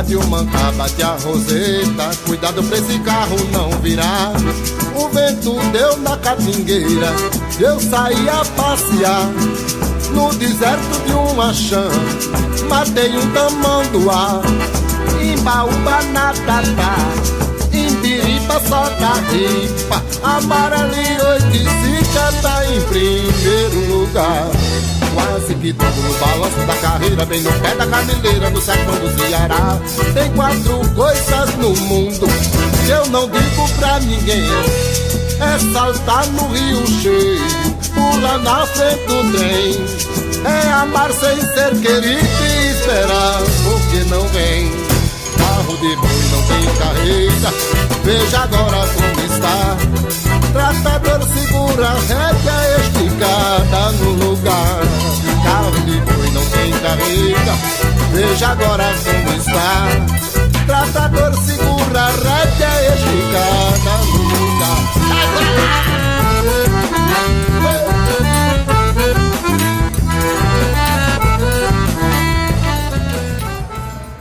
de uma bate a roseta. Cuidado pra esse carro não virar. O vento deu na catingueira, eu saí a passear no deserto de um achã. Matei um tamanduá, Imbaúba na tatá, Imbiripa só da ripa, Amarali Oiticica tá em primeiro lugar. Quase que tudo no balanço da carreira, bem no pé da cameleira do sertão do Ceará. Tem 4 coisas no mundo que eu não digo pra ninguém: é saltar no rio cheio, pular na frente do trem, é amar sem ser querido e esperar porque não vem. Carro de boi não tem carreira, veja agora como está. Tratador segura a rédea esticada no lugar. Carro de boi não tem carreira, veja agora como está. Tratador segura a rédea esticada